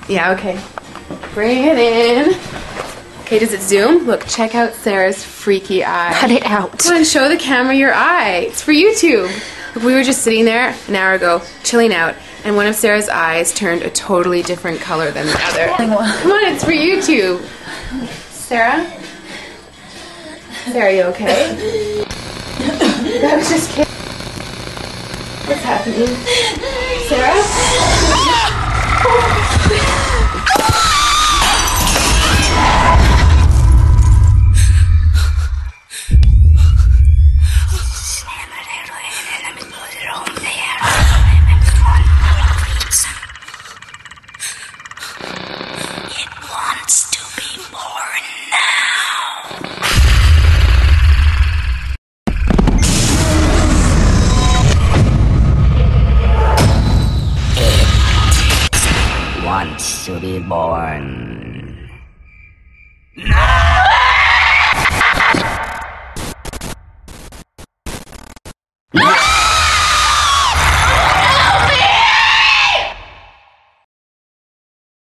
Yeah, okay. Bring it in. Okay, does it zoom? Look, check out Sarah's freaky eye. Cut it out. Come on, show the camera your eye. It's for YouTube. Look, we were just sitting there an hour ago, chilling out, and one of Sarah's eyes turned a totally different color than the other. Come on, it's for YouTube. Sarah? Sarah, are you okay? I was just kidding. What's happening? Sarah? It wants to be born now. It wants to be born.